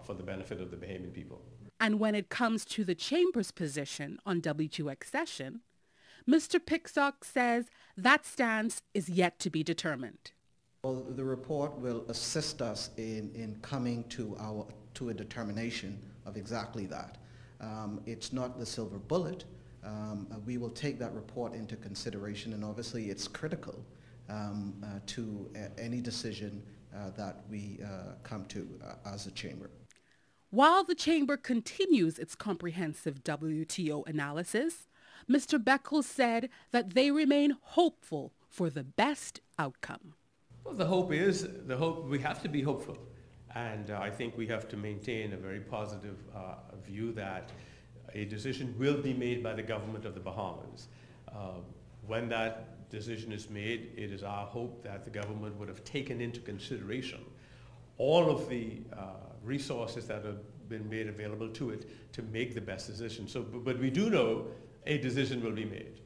for the benefit of the Bahamian people. And when it comes to the Chamber's position on WTO accession, Mr. Pickstock says that stance is yet to be determined. Well, the report will assist us in coming to a determination of exactly that. It's not the silver bullet. We will take that report into consideration, and obviously it's critical to any decision that we come to as a Chamber. While the Chamber continues its comprehensive WTO analysis, Mr. Beckles said that they remain hopeful for the best outcome. Well, we have to be hopeful. And I think we have to maintain a very positive view that a decision will be made by the government of the Bahamas. When that decision is made, it is our hope that the government would have taken into consideration all of the resources that have been made available to it to make the best decision. But we do know a decision will be made.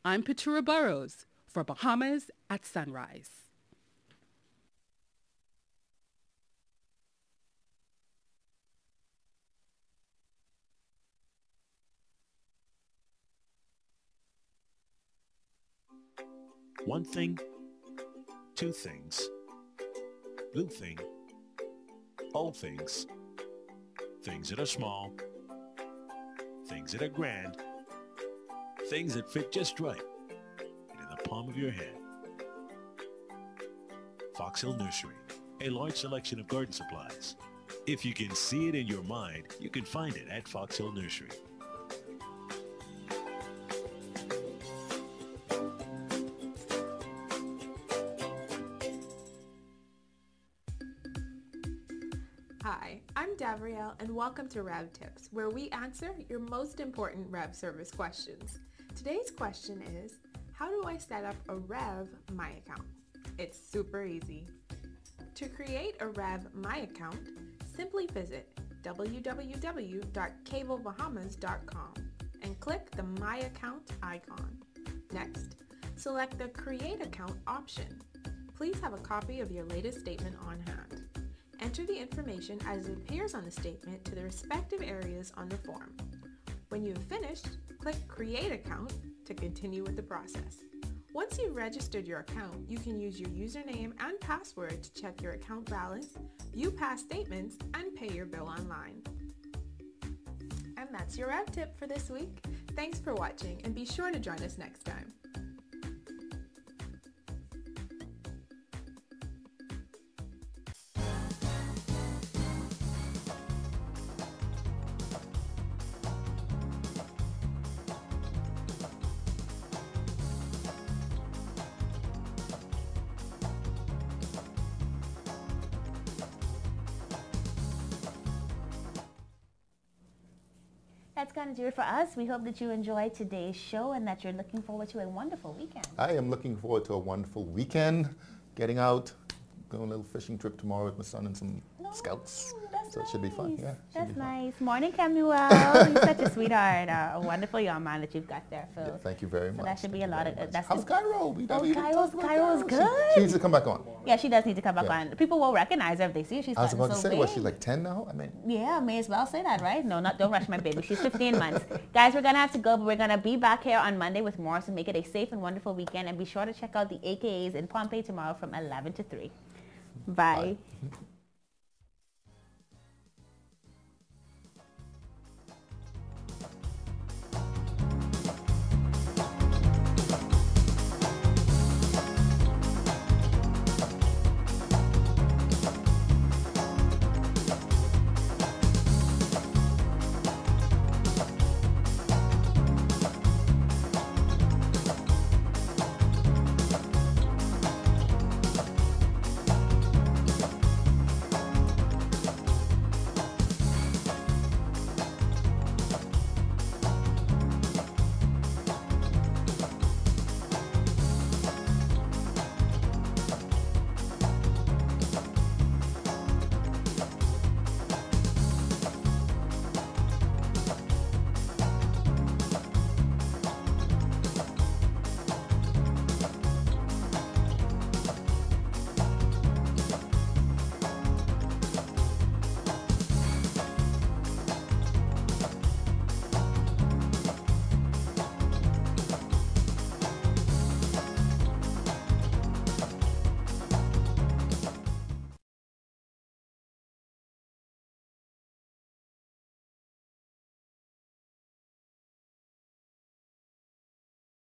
I'm Petura Burrows for Bahamas at Sunrise. One thing two things. Blue thing, old things, things that are small, things that are grand, things that fit just right, and in the palm of your hand. Fox Hill Nursery, a large selection of garden supplies. If you can see it in your mind, you can find it at Fox Hill Nursery. Hi, I'm Davrielle and welcome to Rev Tips, where we answer your most important Rev service questions. Today's question is, how do I set up a Rev My account? It's super easy. To create a Rev My account, simply visit www.cablebahamas.com and click the My Account icon. Next, select the Create Account option. Please have a copy of your latest statement on hand. Enter the information as it appears on the statement to the respective areas on the form. When you've finished, click Create Account to continue with the process. Once you've registered your account, you can use your username and password to check your account balance, view past statements, and pay your bill online. And that's your Rev Tip for this week. Thanks for watching, and be sure to join us next time. That's going to do it for us. We hope that you enjoyed today's show and that you're looking forward to a wonderful weekend. I am looking forward to a wonderful weekend, getting out, going on a little fishing trip tomorrow with my son and some scouts. So it should be fun. Yeah, that's nice. Morning, Kemuel. You're such a sweetheart. A wonderful young man that you've got there, Phil. Yeah, thank you very much. So that should be a lot of. How's Cairo? Cairo's good. She needs to come back on. Yeah, she does need to come back on. People will recognize her if they see her. She's I was about to so say, big. what, she's like 10 now? I mean. Yeah, may as well say that, right? No, don't rush my baby. She's 15 months. Guys, we're going to have to go, but we're going to be back here on Monday with more. So make it a safe and wonderful weekend. And be sure to check out the AKAs in Pompey tomorrow from 11 to 3. Bye.